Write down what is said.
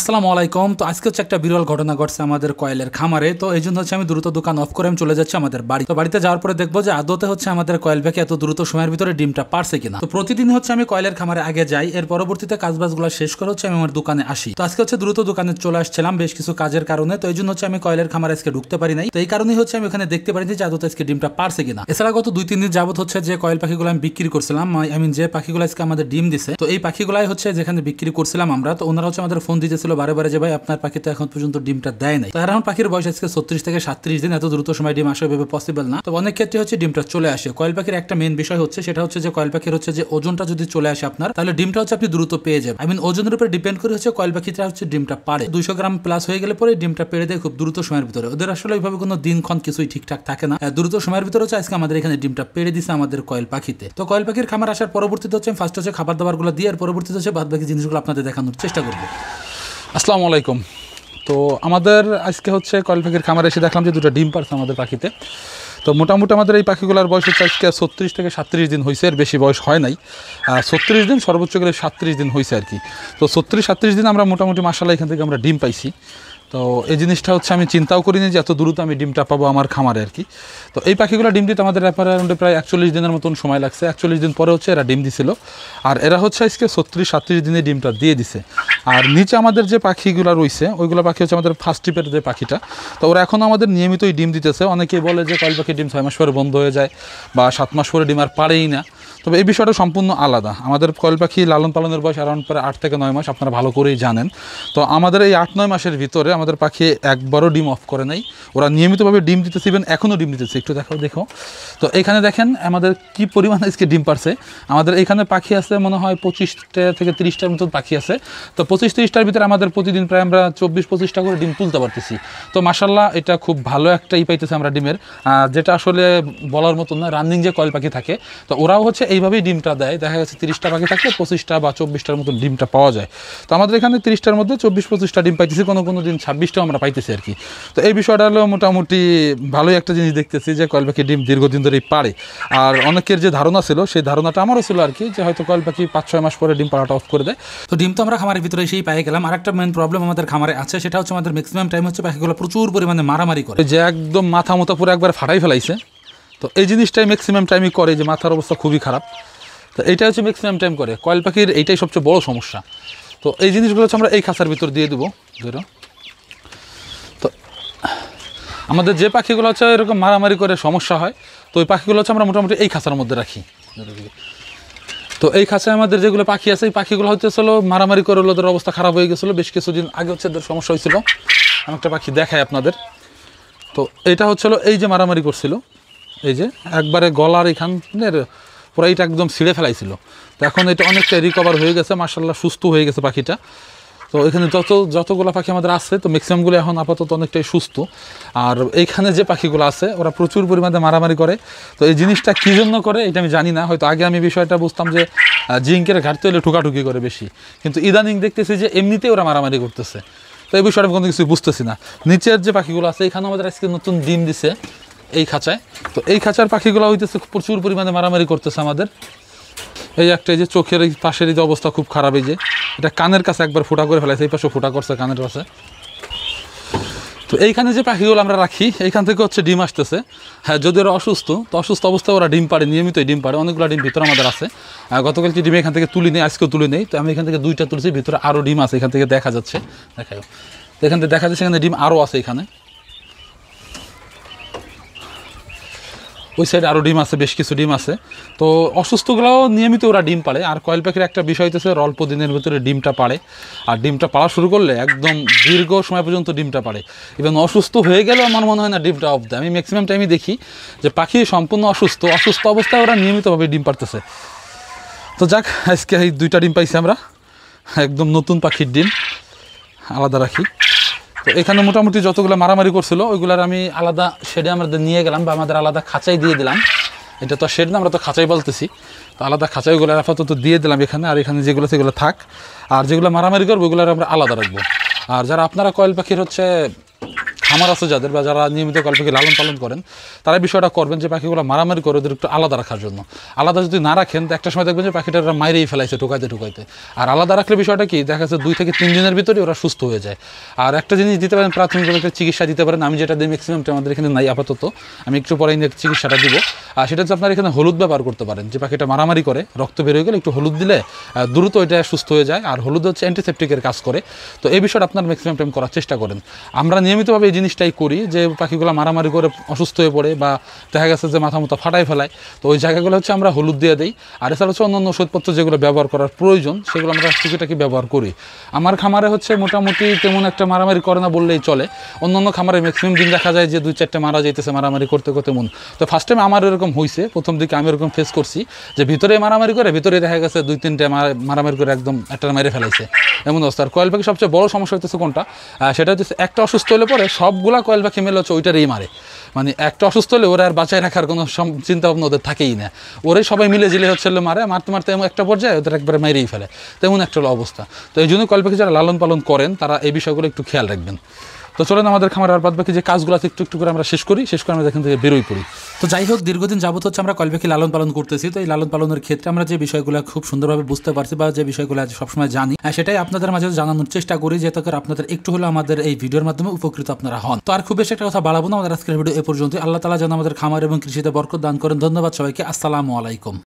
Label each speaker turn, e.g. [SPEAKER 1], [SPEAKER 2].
[SPEAKER 1] আসসালামু আলাইকুম। তো আজকে হচ্ছে একটা বিরল ঘটনা ঘটছে আমাদের কয়েলের খামারে। তো এই জন্য হচ্ছে আমি দ্রুত দোকান অফ করে আমি চলে যাচ্ছি আমাদের বাড়ি। তো বাড়িতে যাওয়ার পরে দেখবো যে আদতে হচ্ছে আমাদের কয়েল পাখি এত দ্রুত সময়ের ভিতরে ডিমটা পারছে কিনা। তো প্রতিদিন হচ্ছে আমি কয়েলের খামারে আগে যাই, এর পরবর্তীতে কাজবাজগুলো শেষ করে হচ্ছে আমি আমার দোকানে আসি। তো আজকে হচ্ছে দ্রুত দোকানে চলে আসছিলাম বেশ কিছু কাজের কারণে। তো এই জন্য হচ্ছে আমি কয়েলের খামারে আজকে ঢুকতে পারি নাই। তো এই কারণেই হচ্ছে আমি ওখানে দেখতে পারিনি যে আদতে আজকে ডিমটা পারছে কিনা। এছাড়া গত 2-3 দিন যাবত হচ্ছে যে কয়েল পাখিগুলো আমি বিক্রি করছিলাম, যে পাখিগুলো আজকে আমাদের ডিম দিছে, তো এই পাখিগুলাই হচ্ছে যেখানে বিক্রি করছিলাম আমরা, তো ওনারা হচ্ছে আমাদের ফোন দিতেছিল বারে বারে যে ভাই আপনার পাখি তো এখন পর্যন্ত ডিমটা দেয় নাই। তো এখন পাখির বয়স আজকে 36 থেকে 37 দিন, এত দ্রুত সময় ডিম আসা এভাবে পসিবল না। তো অনেক ক্ষেত্রে হচ্ছে ডিমটা চলে আসে। কয়েল পাখির একটা মেইন বিষয় হচ্ছে সেটা হচ্ছে যে কয়েল পাখির হচ্ছে যে ওজনটা যদি চলে আসে আপনার, তাহলে ডিমটা হচ্ছে আপনি দ্রুত পেয়ে যাবেন। ওজনের উপর ডিপেন্ড করে হচ্ছে কয়েল পাখিটা হচ্ছে ডিমটা পারে 200 গ্রাম প্লাস হয়ে গেলে পরে ডিমটা পেড়ে দেয় খুব দ্রুত সময়ের ভিতরে। ওদের আসলে এইভাবে কোনো দিনক্ষণ কিছুই ঠিকঠাক থাকে না, দ্রুত সময়ের ভিতরে হচ্ছে আজকে আমাদের এখানে ডিমটা পেড়ে দিছে আমাদের কয়েল পাখিতে। তো কয়েল পাখির খামার আসার পরবর্তীতে হচ্ছে ফার্স্ট হচ্ছে খাবার দাবারগুলো দিয়ে, আর পরবর্তীতে হচ্ছে বাদ বাকি জিনিসগুলো আপনাদের দেখানোর চেষ্টা করবো। আসসালামু আলাইকুম। তো আমাদের আজকে হচ্ছে কয়েল পাখির খামারে এসে দেখলাম যে দুটো ডিম পারছে আমাদের পাখিতে। তো মোটামুটি আমাদের এই পাখিগুলোর বয়স হচ্ছে আজকে 36 থেকে 37 দিন হয়েছে, এর বেশি বয়স হয় নাই। 36 দিন সর্বোচ্চ গেলে 37 দিন হয়েছে আর কি। তো 36-37 দিন আমরা মোটামুটি মাশাআল্লাহ এখান থেকে আমরা ডিম পাইছি। তো এই জিনিসটা হচ্ছে আমি চিন্তাও করিনি যে এত দ্রুত আমি ডিমটা পাবো আমার খামারে আর কি। তো এই পাখিগুলো ডিম দিতে আমাদের প্রায় 41 দিনের মতন সময় লাগছে। 41 দিন পরে হচ্ছে এরা ডিম দিছিল, আর এরা হচ্ছে আজকে 36-37 দিনে ডিমটা দিয়ে দিছে। আর নিচে আমাদের যে পাখিগুলো রয়েছে ওইগুলো পাখি হচ্ছে আমাদের ফার্স্ট ট্রিপের যে পাখিটা। তো ওরা এখনও আমাদের নিয়মিতই ডিম দিতেছে। অনেকেই বলে যে কয়েল পাখির ডিম 6 মাস পরে বন্ধ হয়ে যায় বা 7 মাস পরে ডিম আর পারেই না। তবে এই বিষয়টা সম্পূর্ণ আলাদা। আমাদের কয়েল পাখি লালন পালনের বয়স অ্যারাউন্ড প্রায় 8 থেকে 9 মাস, আপনারা ভালো করেই জানেন। তো আমাদের এই 8-9 মাসের ভিতরে আমাদের পাখি একবারও ডিম অফ করে নাই। ওরা নিয়মিতভাবে ডিম দিতেছে, ইভেন এখনও ডিম দিতেছে। একটু দেখো। তো এখানে দেখেন আমাদের কি পরিমাণে আজকে ডিম পারছে। আমাদের এখানে পাখি আছে মনে হয় 25টা থেকে 30টার মতন পাখি আছে। তো 25-30টার ভিতরে আমাদের প্রতিদিন প্রায় আমরা 24-25টা করে ডিম তুলতে পারতেছি। তো মাশাআল্লাহ এটা খুব ভালো একটা পাইতেছে আমরা ডিমের, যেটা আসলে বলার মতন না। রানিং যে কয়েল পাখি থাকে তো ওরাও হচ্ছে এইভাবেই ডিমটা দেয়। দেখা যাচ্ছে 30টা পাখি থাকলে 25টা বা 24টার মতন ডিমটা পাওয়া যায়। তো আমাদের এখানে 30টার মধ্যে 24-25টা ডিম পাইতেছি, কোনো দিন 26টাও আমরা পাইতেছি আর কি। তো এই বিষয়টা হলো মোটামুটি ভালোই একটা জিনিস দেখতেছি যে কয়েল পাখি ডিম দীর্ঘদিন ধরেই পারে। আর অনেকের যে ধারণা ছিল সেই ধারণাটা আমারও ছিল আর কি, যে হয়তো কয়েল পাখি 5-6 মাস পরে ডিম পাড়াটা অফ করে দেয়। তো ডিম তো আমরা খামারের ভিতরে এসেই পাই গেলাম। আর একটা মেন প্রবলেম আমাদের খামারে আছে, সেটা হচ্ছে আমাদের ম্যাক্সিমাম টাইম হচ্ছে পাখিগুলো প্রচুর পরিমাণে মারামারি করে, যে একদম মাথা মতো পুরো একবার ফাটাই ফেলাইছে। তো এই জিনিসটাই ম্যাক্সিমাম টাইমই করে, যে মাথার অবস্থা খুবই খারাপ। তো এইটা হচ্ছে ম্যাক্সিমাম টাইম করে কয়েল পাখির, এইটাই সবচেয়ে বড় সমস্যা। তো এই জিনিসগুলো হচ্ছে আমরা এই খাঁচার ভিতর দিয়ে দেবো। তো আমাদের যে পাখিগুলো হচ্ছে এরকম মারামারি করে সমস্যা হয়, তো ওই পাখিগুলো হচ্ছে আমরা মোটামুটি এই খাঁচার মধ্যে রাখি। তো এই খাঁচায় আমাদের যেগুলো পাখি আছে এই পাখিগুলো হচ্ছে চলো মারামারি করে ওদের অবস্থা খারাপ হয়ে গেছিলো বেশ কিছুদিন আগে, হচ্ছে এদের সমস্যা হয়েছিল। আমি একটা পাখি দেখাই আপনাদের। তো এটা হচ্ছিল এই যে মারামারি করছিল, এই যে একবারে গলার এখানের পুরো এইটা একদম ছিঁড়ে ফেলাইছিল। তো এখন এটা অনেকটা রিকভার হয়ে গেছে, মাশাআল্লাহ সুস্থ হয়ে গেছে পাখিটা। তো এখানে যতগুলো পাখি আমাদের আছে তো ম্যাক্সিমামগুলো এখন আপাতত অনেকটাই সুস্থ। আর এইখানে যে পাখিগুলো আছে ওরা প্রচুর পরিমাণে মারামারি করে। তো এই জিনিসটা কী জন্য করে এটা আমি জানি না। হয়তো আগে আমি বিষয়টা বুঝতাম যে জিঙ্কের ঘাটতি হলে ঠুকাঠুকি করে বেশি, কিন্তু ইদানিং দেখতেছি যে এমনিতেই ওরা মারামারি করতেছে। তো এই বিষয়টা কোনো কিছু বুঝতেছি না। নিচের যে পাখিগুলো আছে এখানে আমাদের আজকে নতুন ডিম দিছে এই খাঁচায়। তো এই খাঁচার পাখিগুলো হইতেছে প্রচুর পরিমাণে মারামারি করতেছে আমাদের। এই একটা এই যে চোখের এই পাশের এই যে অবস্থা খুব খারাপ, এই যে এটা কানের কাছে একবার ফোঁটা করে ফেলাইছে, এই পাশে ফোঁটা করছে কানের কাছে। তো এইখানে যে পাখিগুলো আমরা রাখি এইখান থেকে হচ্ছে ডিম আসতেছে। হ্যাঁ, যদি ওরা অসুস্থ, তো অসুস্থ অবস্থায় ওরা ডিম পাড়ে, নিয়মিতই ডিম পাড়ে। অনেকগুলো ডিম ভিতরে আমাদের আছে। গতকাল কি ডিম এখান থেকে তুলি নেই, আজকেও তুলি নেই। তো আমি এখান থেকে 2টা তুলছি, ভিতরে আরও ডিম আছে, এখান থেকে দেখা যাচ্ছে। দেখাও, তো এখান থেকে দেখা যাচ্ছে এখানে ডিম আরও আছে। এখানে ওই সাইডে আরও ডিম আছে, বেশ কিছু ডিম আছে। তো অসুস্থগুলোও নিয়মিত ওরা ডিম পাড়ে। আর কয়েল পাখির একটা বিষয় হচ্ছে অল্প দিনের ভিতরে ডিমটা পাড়ে, আর ডিমটা পাড়া শুরু করলে একদম দীর্ঘ সময় পর্যন্ত ডিমটা পাড়ে। এবং অসুস্থ হয়ে গেলেও আমার মনে হয় না ডিমটা অফ দেয়। আমি ম্যাক্সিমাম টাইমই দেখি যে পাখি সম্পূর্ণ অসুস্থ অবস্থায় ওরা নিয়মিতভাবে ডিম পাড়তেছে। তো যাক, আজকে এই 2টা ডিম পাইছি আমরা, একদম নতুন পাখির ডিম, আলাদা রাখি। তো এখানে মোটামুটি যতগুলো মারামারি করছিল ওইগুলোর আমি আলাদা শেডে আমাদের নিয়ে গেলাম, বা আমাদের আলাদা খাঁচাই দিয়ে দিলাম। এটা তো শেড না, আমরা তো খাঁচাই বলতেছি। তো আলাদা খাঁচাইগুলো আপাতত দিয়ে দিলাম এখানে। আর এখানে যেগুলো সেগুলো থাক, আর যেগুলো মারামারি করবো ওইগুলো আমরা আলাদা রাখবো। আর যারা আপনারা কয়েল পাখির হচ্ছে খামার আছে যাদের বা যারা নিয়মিত কয়েল পাখি লালন পালন করেন, তারা বিষয়টা করবেন যে পাখিগুলো মারামারি করে ওদের একটু আলাদা রাখার জন্য। আলাদা যদি না রাখেন তো একটা সময় দেখবেন যে পাখিটা ওরা মাইরেই ফেলাইছে ঢুকাইতে। আর আলাদা রাখলে বিষয়টা কি দেখা যাচ্ছে 2 থেকে 3 দিনের ভিতরে ওরা সুস্থ হয়ে যায়। আর একটা জিনিস দিতে পারেন, প্রাথমিক একটা চিকিৎসা দিতে পারেন, আমি যেটা দিই ম্যাক্সিমাম আমাদের এখানে নাই আপাতত, আমি একটু পরে চিকিৎসাটা দিব। আর সেটা হচ্ছে আপনার এখানে হলুদ ব্যবহার করতে পারেন। যে পাখিটা মারামারি করে রক্ত বের হয়ে গেলে একটু হলুদ দিলে দ্রুত এটা সুস্থ হয়ে যায়। আর হলুদ হচ্ছে অ্যান্টিসেপটিকের কাজ করে। তো এই বিষয়টা আপনার ম্যাক্সিমাম টাইম করার চেষ্টা করেন। আমরা নিয়মিতভাবে এই জিনিসটাই করি, যে পাখিগুলো মারামারি করে অসুস্থ হয়ে পড়ে বা দেখা গেছে যে মাথা ফাটাই ফেলায়, তো ওই জায়গাগুলো হচ্ছে আমরা হলুদ দিয়ে দিই। আর এছাড়া হচ্ছে অন্যান্য ওষুধপত্র যেগুলো ব্যবহার করার প্রয়োজন সেগুলো আমরা টুকিটাকি ব্যবহার করি। আমার খামারে হচ্ছে মোটামুটি তেমন একটা মারামারি করে না বললেই চলে। অন্যান্য খামারে ম্যাক্সিমাম দিন দেখা যায় যে 2-4টে মারা যাইতেছে মারামারি করতে মন। তো ফার্স্ট টাইম আমার এরকম হয়েছে, প্রথম দিকে আমি এরকম ফেস করছি যে ভিতরে মারামারি করে, ভিতরে দেখা গেছে 2-3টে মারামারি করে একদম একটা মেরে ফেলাইছে এমন অবস্থা। আর কয়েল পাখি সবচেয়ে বড় সমস্যা হইতেছে কোনটা, সেটা হচ্ছে একটা অসুস্থ হলে পরে সবগুলা কয়েল পাখি মেলে হচ্ছে ওইটারই মারে। মানে একটা অসুস্থ হলে ওরা আর বাঁচায় রাখার কোনো চিন্তা ভাবনা ওদের থাকেই না, ওরাই সবাই মিলে জিলে হচ্ছে মারতে এমন একটা পর্যায়ে ওদের একবারে মেরেই ফেলে, তেমন একটা অবস্থা। তো এই জন্য কয়েল পাখি যারা লালন পালন করেন তারা এই বিষয়গুলো একটু খেয়াল রাখবেন। তো চলেন আমাদের খামার আর বাদ বাকি যে কাজগুলো একটু করে আমরা শেষ করে আমরা এখান থেকে বেরোই পড়ি। তো যাই হোক, দীর্ঘদিন যাবত হচ্ছে আমরা কয়েল পাখি লালন পালন করতেছি। তো এই লালন পালনের ক্ষেত্রে আমরা যে বিষয়গুলো খুব সুন্দরভাবে বুঝতে পারছি বা যে বিষয়গুলো সবসময় জানি, সেটাই আপনাদের মাঝে জানানোর চেষ্টা করি, যাতে করে আপনাদের একটু হলেও আমাদের এই ভিডিওর মাধ্যমে উপকৃত আপনারা হন। তো আর খুব বেশি একটা কথা বাড়াবো না, আমাদের আজকের ভিডিও এ পর্যন্ত। আল্লাহ তাআলা যেন আমাদের খামার এবং কৃষিতে বরকত দান করেন। ধন্যবাদ সবাইকে। আসসালামু আলাইকুম।